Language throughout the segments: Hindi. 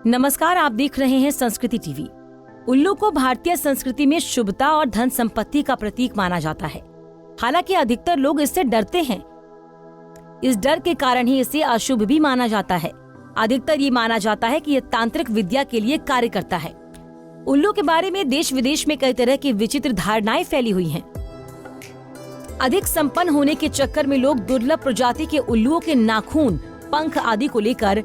नमस्कार, आप देख रहे हैं संस्कृति टीवी। उल्लू को भारतीय संस्कृति में शुभता और धन संपत्ति का प्रतीक माना जाता है। हालांकि अधिकतर लोग इससे डरते हैं। इस डर के कारण ही इसे अशुभ भी माना जाता है। अधिकतर ये माना जाता है कि यह तांत्रिक विद्या के लिए कार्य करता है। उल्लू के बारे में देश विदेश में कई तरह की विचित्र धारणाएं फैली हुई हैं। अधिक संपन्न होने के चक्कर में लोग दुर्लभ प्रजाति के उल्लुओं के नाखून, पंख आदि को लेकर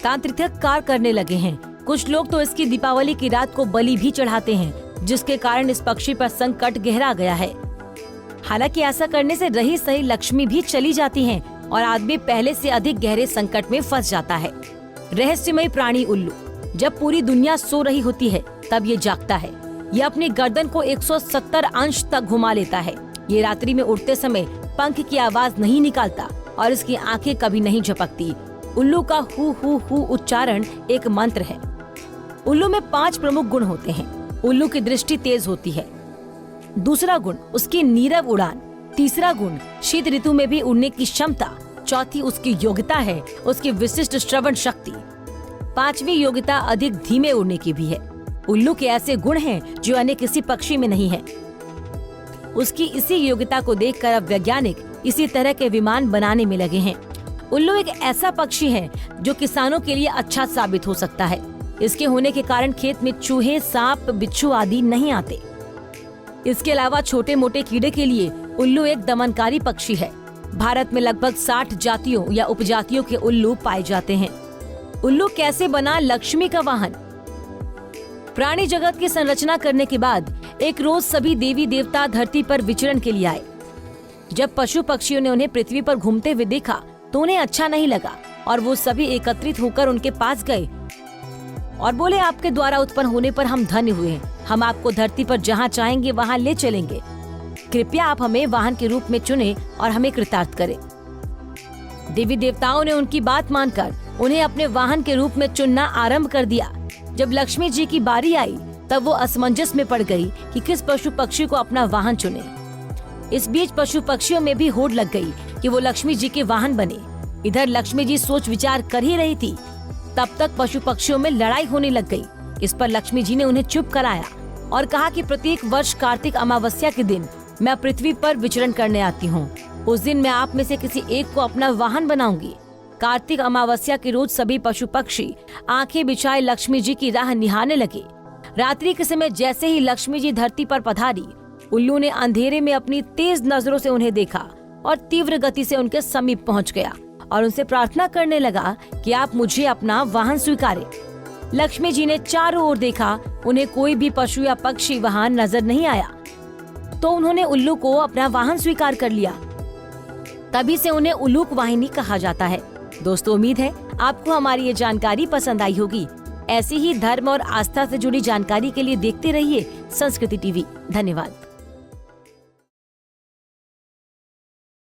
तांत्रिक कार्य करने लगे हैं। कुछ लोग तो इसकी दीपावली की रात को बलि भी चढ़ाते हैं, जिसके कारण इस पक्षी पर संकट गहरा गया है। हालांकि ऐसा करने से रही सही लक्ष्मी भी चली जाती हैं और आदमी पहले से अधिक गहरे संकट में फंस जाता है। रहस्यमय प्राणी उल्लू जब पूरी दुनिया सो रही होती है तब ये जागता है। ये अपनी गर्दन को 170 अंश तक घुमा लेता है। ये रात्रि में उड़ते समय पंख की आवाज नहीं निकालता और इसकी आंखें कभी नहीं झपकती। उल्लू का हु उच्चारण एक मंत्र है। उल्लू में 5 प्रमुख गुण होते हैं। उल्लू की दृष्टि तेज होती है। दूसरा गुण उसकी नीरव उड़ान। तीसरा गुण शीत ऋतु में भी उड़ने की क्षमता। चौथी उसकी योग्यता है उसकी विशिष्ट श्रवण शक्ति। 5वीं योग्यता अधिक धीमे उड़ने की भी है। उल्लू के ऐसे गुण हैं जो अन्य किसी पक्षी में नहीं है। उसकी इसी योग्यता को देखकर अब वैज्ञानिक इसी तरह के विमान बनाने में लगे हैं। उल्लू एक ऐसा पक्षी है जो किसानों के लिए अच्छा साबित हो सकता है। इसके होने के कारण खेत में चूहे, सांप, बिच्छू आदि नहीं आते। इसके अलावा छोटे मोटे कीड़े के लिए उल्लू एक दमनकारी पक्षी है। भारत में लगभग 60 जातियों या उपजातियों के उल्लू पाए जाते हैं। उल्लू कैसे बना लक्ष्मी का वाहन? प्राणी जगत की संरचना करने के बाद एक रोज सभी देवी देवता धरती पर विचरण के लिए आए। जब पशु पक्षियों ने उन्हें पृथ्वी पर घूमते हुए देखा तो उन्हें अच्छा नहीं लगा और वो सभी एकत्रित होकर उनके पास गए और बोले, आपके द्वारा उत्पन्न होने पर हम धन्य हुए हैं। हम आपको धरती पर जहाँ चाहेंगे वहाँ ले चलेंगे। कृपया आप हमें वाहन के रूप में चुने और हमें कृतार्थ करें। देवी देवताओं ने उनकी बात मानकर उन्हें अपने वाहन के रूप में चुनना आरंभ कर दिया। जब लक्ष्मी जी की बारी आई तब वो असमंजस में पड़ गई कि किस पशु पक्षी को अपना वाहन चुने। इस बीच पशु पक्षियों में भी होड़ लग गई कि वो लक्ष्मी जी के वाहन बने। इधर लक्ष्मी जी सोच विचार कर ही रही थी, तब तक पशु पक्षियों में लड़ाई होने लग गई। इस पर लक्ष्मी जी ने उन्हें चुप कराया और कहा कि प्रत्येक वर्ष कार्तिक अमावस्या के दिन मैं पृथ्वी पर विचरण करने आती हूँ। उस दिन मैं आप में से किसी एक को अपना वाहन बनाऊंगी। कार्तिक अमावस्या के रोज सभी पशु पक्षी आंखें बिछाए लक्ष्मी जी की राह निहारने लगे। रात्रि के समय जैसे ही लक्ष्मी जी धरती पर पधारी, उल्लू ने अंधेरे में अपनी तेज नजरों से उन्हें देखा और तीव्र गति से उनके समीप पहुंच गया और उनसे प्रार्थना करने लगा कि आप मुझे अपना वाहन स्वीकारें। लक्ष्मी जी ने चारों ओर देखा, उन्हें कोई भी पशु या पक्षी वहां नजर नहीं आया, तो उन्होंने उल्लू को अपना वाहन स्वीकार कर लिया। तभी से उन्हें उल्लूक वाहिनी कहा जाता है। दोस्तों, उम्मीद है आपको हमारी ये जानकारी पसंद आई होगी। ऐसी ही धर्म और आस्था से जुड़ी जानकारी के लिए देखते रहिए संस्कृति टीवी। धन्यवाद।